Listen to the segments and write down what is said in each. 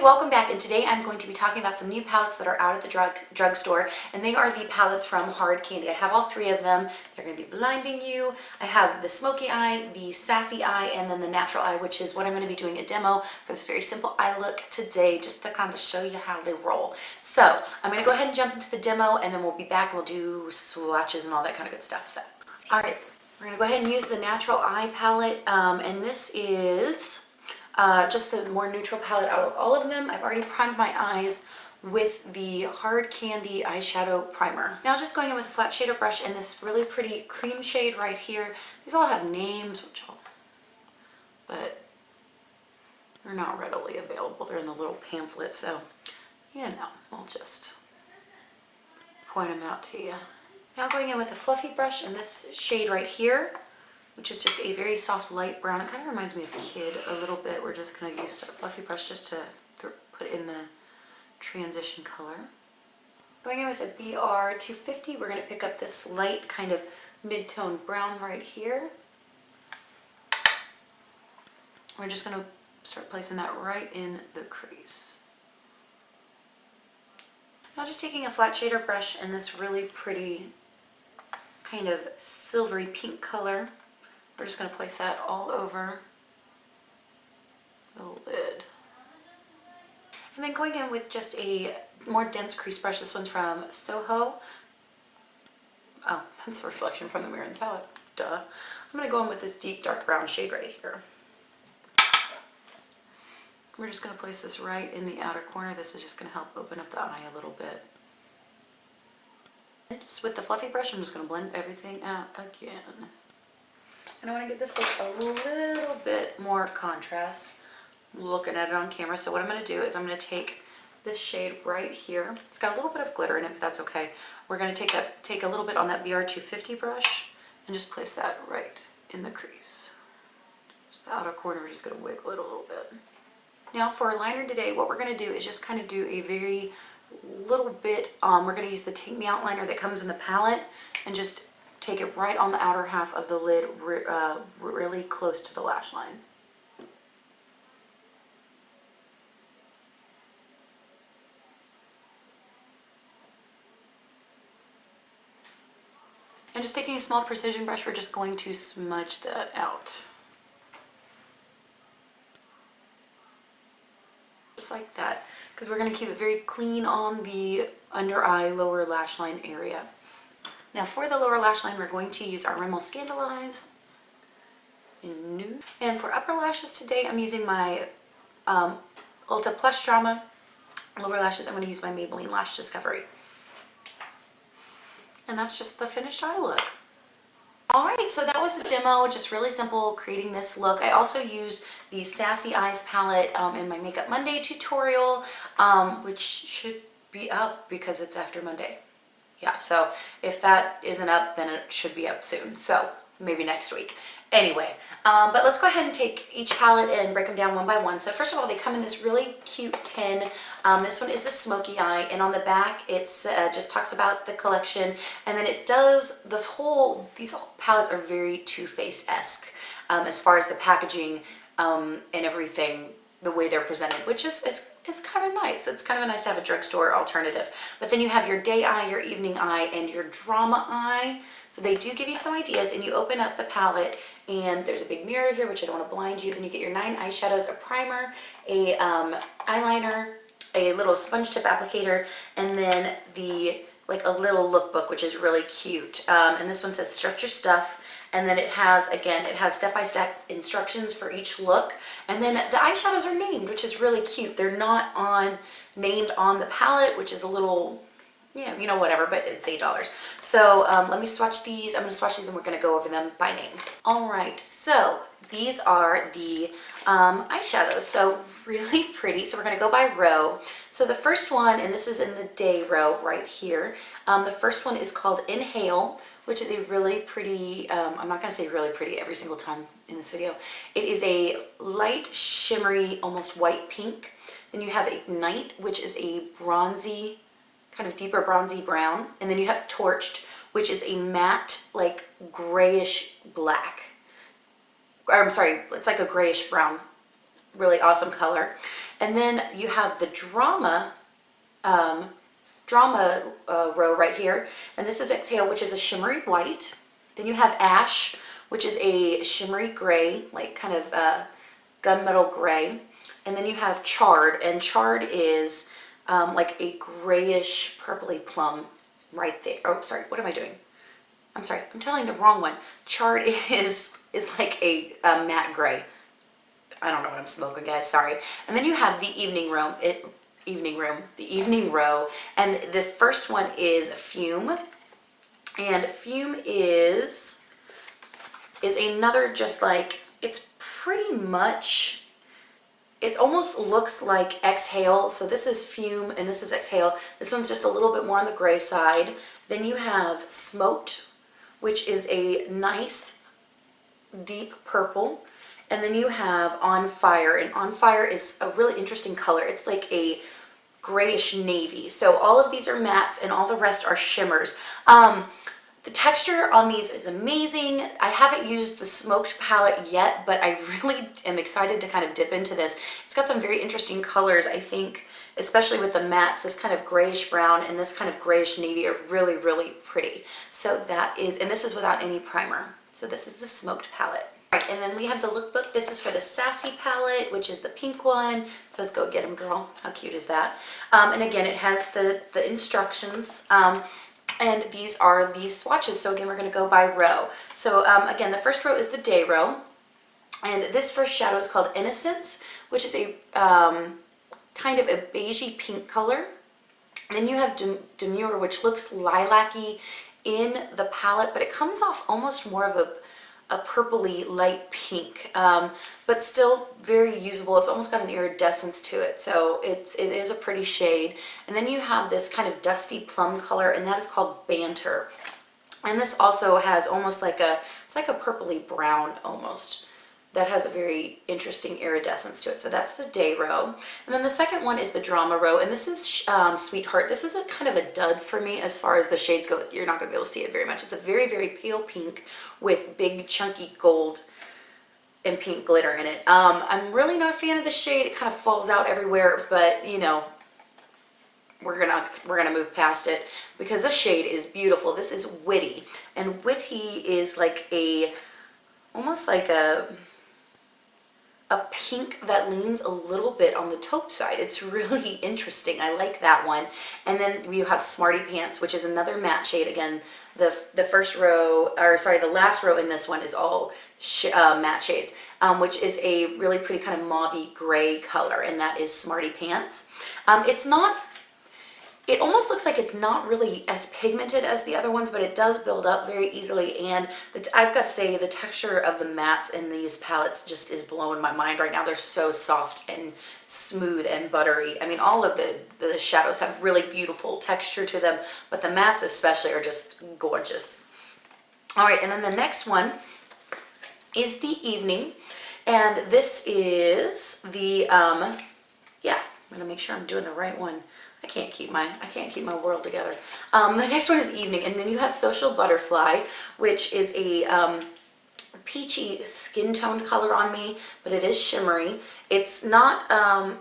welcome back, and today I'm going to be talking about some new palettes that are out at the drugstore, and they are the palettes from Hard Candy. I have all three of them. They're going to be blinding you. I have the Smoky Eye, the Sassy Eye, and then the Natural Eye, which is what I'm going to be doing a demo for this very simple eye look today, just to kind of show you how they roll. So I'm going to go ahead and jump into the demo, and then we'll be back and we'll do swatches and all that kind of good stuff. So, all right, we're going to go ahead and use the Natural Eye palette, and this is just the more neutral palette out of all of them. I've already primed my eyes with the Hard Candy eyeshadow primer. Now just going in with a flat shader brush and this really pretty cream shade right here. These all have names, but they're not readily available. They're in the little pamphlet, so you know, I'll just point them out to you. Now going in with a fluffy brush and this shade right here, which is just a very soft light brown. It kind of reminds me of Kid a little bit. We're just going to use that fluffy brush just to put in the transition color. Going in with a BR 250, we're going to pick up this light kind of mid-tone brown right here. We're just going to start placing that right in the crease. Now just taking a flat shader brush and this really pretty kind of silvery pink color. We're just going to place that all over the lid. And then going in with just a more dense crease brush. This one's from Soho. Oh, that's a reflection from the mirror in the palette. Duh. I'm going to go in with this deep dark brown shade right here. We're just going to place this right in the outer corner. This is just going to help open up the eye a little bit. And just with the fluffy brush, I'm just going to blend everything out again. And I want to give this look a little bit more contrast. I'm looking at it on camera. So what I'm going to do is I'm going to take this shade right here. It's got a little bit of glitter in it, but that's okay. We're going to take a little bit on that BR 250 brush and just place that right in the crease. Just the outer corner, we're just going to wiggle it a little bit. Now for a liner today, what we're going to do is just kind of do a very little bit, we're going to use the Take Me Out liner that comes in the palette and just take it right on the outer half of the lid, really close to the lash line. And just taking a small precision brush, we're just going to smudge that out. Just like that, because we're going to keep it very clean on the under eye, lower lash line area. Now for the lower lash line, we're going to use our Rimmel Scandalize in Nude. And for upper lashes today, I'm using my Ulta Plush Drama. Lower lashes, I'm going to use my Maybelline Lash Discovery. And that's just the finished eye look. Alright, so that was the demo, just really simple, creating this look. I also used the Sassy Eyes palette in my Makeup Monday tutorial, which should be up because it's after Monday. Yeah, so if that isn't up, then it should be up soon. So maybe next week. Anyway, but let's go ahead and take each palette and break them down one by one. So first of all, they come in this really cute tin. This one is the Smoky Eye, and on the back it's just talks about the collection, and then it does these whole palettes are very Too Faced-esque as far as the packaging and everything, the way they're presented, which is kind of nice. It's kind of nice to have a drugstore alternative. But then you have your day eye, your evening eye, and your drama eye. So they do give you some ideas, and you open up the palette, and there's a big mirror here, which I don't want to blind you. Then you get your 9 eyeshadows, a primer, a eyeliner, a little sponge tip applicator, and then a little lookbook, which is really cute. And this one says Stretch Your Stuff. And then it has step-by-step instructions for each look. And then the eyeshadows are named, which is really cute. They're not named on the palette, which is a little, yeah, you know, whatever, but it's $8. So let me swatch these. I'm going to swatch these and we're going to go over them by name. All right, so these are the eyeshadows. So really pretty. So we're going to go by row. So the first one, and this is in the day row right here. The first one is called Inhale, which is a really pretty, I'm not going to say really pretty every single time in this video. It is a light, shimmery, almost white pink. Then you have Ignite, which is a bronzy, kind of deeper bronzy brown. And then you have Torched, which is a matte, like grayish black. Or, I'm sorry, it's like a grayish brown really awesome color. And then you have the Drama row right here, and this is Exhale, which is a shimmery white. Then you have Ash, which is a shimmery gray, like kind of gunmetal gray. And then you have Charred, and Charred is like a grayish purpley plum right there. Oh, sorry, what am I doing? I'm sorry, I'm telling the wrong one. Charred is like a matte gray. I don't know what I'm smoking, guys, sorry. And then you have the Evening Room, the Evening Row, and the first one is Fume. And Fume is another, just like, it's pretty much, it almost looks like Exhale. So this is Fume and this is Exhale. This one's just a little bit more on the gray side. Then you have Smoked, which is a nice deep purple. And then you have On Fire, and On Fire is a really interesting color. It's like a grayish navy. So all of these are mattes and all the rest are shimmers. The texture on these is amazing. I haven't used the Smoked palette yet, but I really am excited to kind of dip into this. It's got some very interesting colors, I think, especially with the mattes. This kind of grayish brown and this kind of grayish navy are really, really pretty. So that is, and this is without any primer. So this is the Smoked palette. All right, and then we have the lookbook. This is for the Sassy palette, which is the pink one. It says, "Go get 'em, girl." How cute is that? And again, it has the instructions. And these are the swatches. So again, we're going to go by row. So again, the first row is the day row. And this first shadow is called Innocence, which is a kind of a beigey pink color. And then you have Demure, which looks lilac-y in the palette, but it comes off almost more of a purpley light pink, but still very usable. It's almost got an iridescence to it, so it is a pretty shade. And then you have this kind of dusty plum color, and that is called Banter. And this also has almost like it's like a purpley brown almost. That has a very interesting iridescence to it. So that's the day row. And then the second one is the Drama row, and this is Sweetheart. This is a kind of a dud for me as far as the shades go. You're not going to be able to see it very much. It's a very, very pale pink with big chunky gold and pink glitter in it. I'm really not a fan of the shade. It kind of falls out everywhere, but you know, we're gonna move past it because this shade is beautiful. This is Witty, and Witty is like almost like a pink that leans a little bit on the taupe side. It's really interesting. I like that one. And then you have Smarty Pants, which is another matte shade. Again, the first row, or sorry, the last row in this one is all matte shades, which is a really pretty kind of mauvey gray color, and that is Smarty Pants. It almost looks like it's not really as pigmented as the other ones, but it does build up very easily. And I've got to say, the texture of the mattes in these palettes just is blowing my mind right now. They're so soft and smooth and buttery. I mean, all of the shadows have really beautiful texture to them, but the mattes especially are just gorgeous. All right, and then the next one is the Evening. And this is the, yeah, I'm gonna make sure I'm doing the right one. I can't keep my world together. The next one is Evening, and then you have Social Butterfly, which is a peachy skin toned color on me, but it is shimmery. It's not,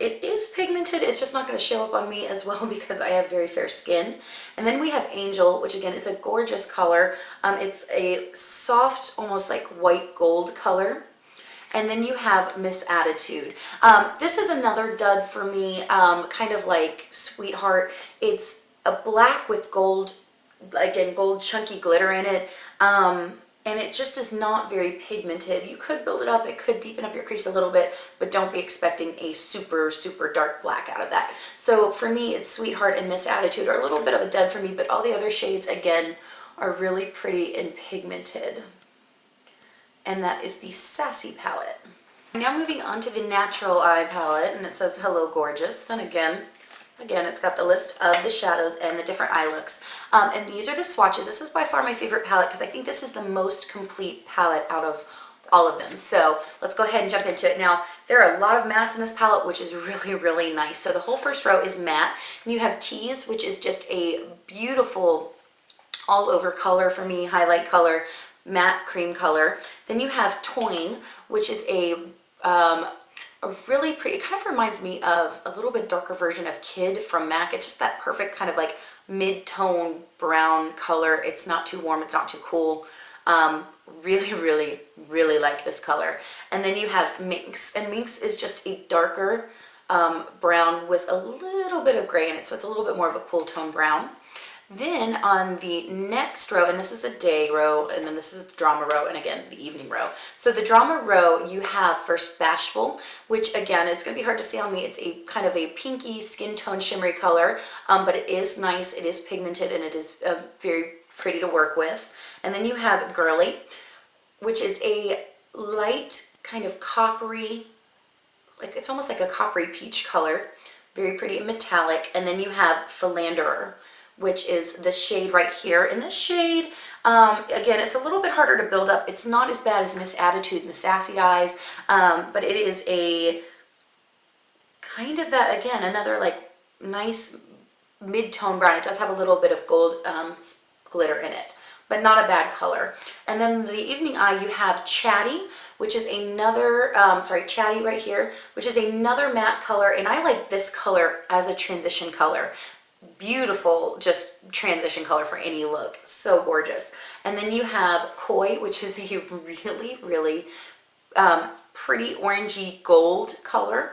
it is pigmented. It's just not going to show up on me as well because I have very fair skin. And then we have Angel, which again is a gorgeous color. It's a soft, almost like white gold color. And then you have Miss Attitude. This is another dud for me, kind of like Sweetheart. It's a black with gold, again, gold chunky glitter in it. And it just is not very pigmented. You could build it up, it could deepen up your crease a little bit, but don't be expecting a super, super dark black out of that. So for me, it's Sweetheart and Miss Attitude are a little bit of a dud for me, but all the other shades, again, are really pretty and pigmented. And that is the Sassy palette. Now moving on to the Natural Eye palette, and it says Hello Gorgeous. And again, it's got the list of the shadows and the different eye looks. And these are the swatches. This is by far my favorite palette because I think this is the most complete palette out of all of them. So let's go ahead and jump into it. Now, there are a lot of mattes in this palette, which is really, really nice. So the whole first row is matte. And you have Tease, which is just a beautiful all over color for me, highlight color, matte cream color. Then you have Toying, which is a a really pretty, it kind of reminds me of a little bit darker version of Kid from MAC. It's just that perfect kind of like mid-tone brown color. It's not too warm, it's not too cool. Really, really, really like this color. And then you have Minx, and Minx is just a darker brown with a little bit of gray in it, so it's a little bit more of a cool tone brown. Then on the next row, and this is the day row, and then this is the drama row, and again, the evening row. So the drama row, you have first Bashful, which again, it's gonna be hard to see on me. It's a kind of a pinky skin tone shimmery color, but it is nice, it is pigmented, and it is very pretty to work with. And then you have Girly, which is a light kind of coppery, like it's almost like a coppery peach color, very pretty and metallic. And then you have Philanderer, which is the shade right here. In this shade, again, it's a little bit harder to build up. It's not as bad as Miss Attitude and the Sassy Eyes, but it is a kind of that, again, another like nice mid-tone brown. It does have a little bit of gold glitter in it, but not a bad color. And then the Evening Eye, you have Chatty, which is another, Chatty right here, which is another matte color, and I like this color as a transition color. Beautiful, just transition color for any look. So gorgeous. And then you have Koi, which is a really, really pretty orangey gold color.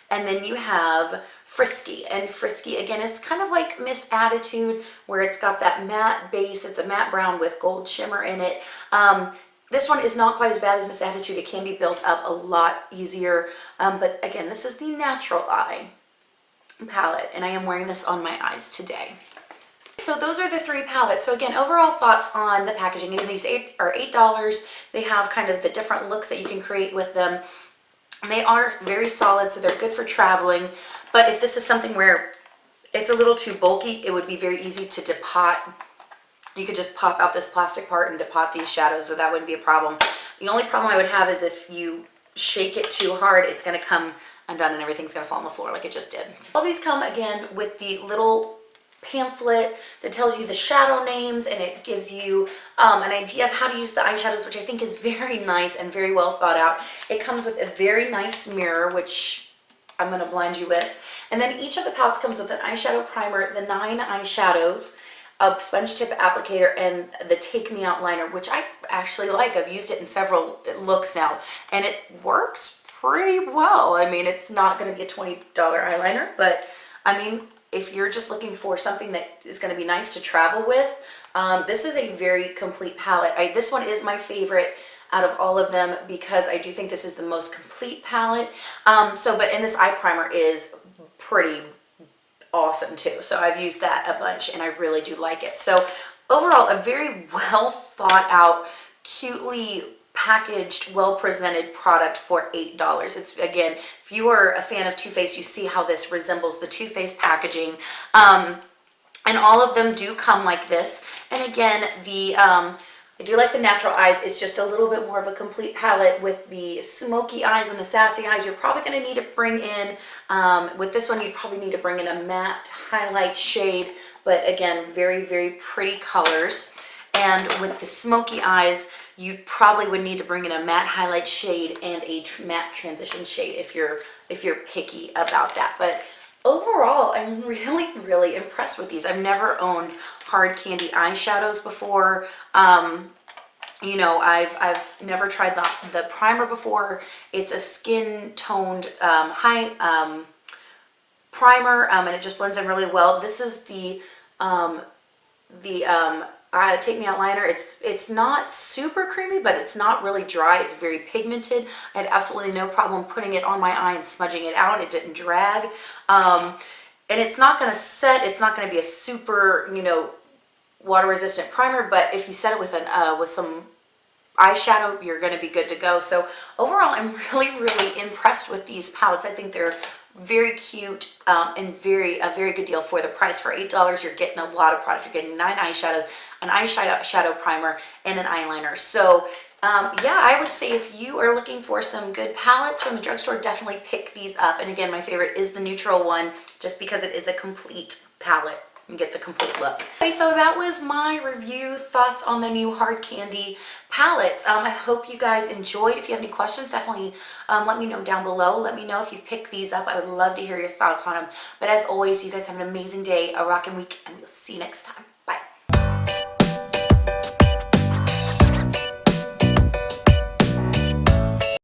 And then you have Frisky, and Frisky again is kind of like Miss Attitude, where it's got that matte base. It's a matte brown with gold shimmer in it. This one is not quite as bad as Miss Attitude. It can be built up a lot easier, but again, this is the Natural Eye palette, and I am wearing this on my eyes today. So those are the three palettes. So again, overall thoughts on the packaging. Again, these are $8. They have kind of the different looks that you can create with them. And they are very solid, so they're good for traveling. But if this is something where it's a little too bulky, it would be very easy to depot. You could just pop out this plastic part and depot these shadows, so that wouldn't be a problem. The only problem I would have is if you shake it too hard, it's going to come undone and everything's going to fall on the floor like it just did. All these come again with the little pamphlet that tells you the shadow names, and it gives you an idea of how to use the eyeshadows, which I think is very nice and very well thought out. It comes with a very nice mirror, which I'm going to blind you with. And then each of the palettes comes with an eyeshadow primer, the 9 eyeshadows, a sponge tip applicator, and the Take Me Out liner, which I actually like. I've used it in several looks now, and it works pretty well. I mean, it's not going to be a $20 eyeliner, but I mean, if you're just looking for something that is going to be nice to travel with, this is a very complete palette. This one is my favorite out of all of them because I do think this is the most complete palette. But this eye primer is pretty awesome too. So I've used that a bunch and I really do like it. So overall, a very well thought out, cutely packaged, well presented product for $8. It's, again, if you are a fan of Too Faced, you see how this resembles the Too Faced packaging. And all of them do come like this. And again, I do like the Natural Eyes. It's just a little bit more of a complete palette. With the smoky eyes and the sassy eyes, you're probably going to need to bring in, with this one, you'd probably need to bring in a matte highlight shade. But again, very, very pretty colors. And with the smoky eyes, you probably would need to bring in a matte highlight shade and a matte transition shade if you're picky about that. But overall, I'm really, really impressed with these. I've never owned hard candy eyeshadows before. You know, I've never tried the primer before. It's a skin toned high primer, and it just blends in really well. This is the Take Me Out liner. It's not super creamy, but it's not really dry. It's very pigmented. I had absolutely no problem putting it on my eye and smudging it out. It didn't drag. And it's not going to set. It's not going to be a super, you know, water resistant primer, but if you set it with some eyeshadow, you're going to be good to go. So overall, I'm really, really impressed with these palettes. I think they're very cute and a very good deal for the price. For $8, you're getting a lot of product. You're getting 9 eyeshadows, an eyeshadow primer, and an eyeliner. So yeah, I would say if you are looking for some good palettes from the drugstore, definitely pick these up. And again, my favorite is the neutral one, just because it is a complete palette. and get the complete look. Okay, so that was my review, thoughts on the new hard candy palettes. I hope you guys enjoyed. If you have any questions, definitely let me know down below. Let me know if you've picked these up. I would love to hear your thoughts on them. But as always, you guys have an amazing day, a rockin' week, and we'll see you next time.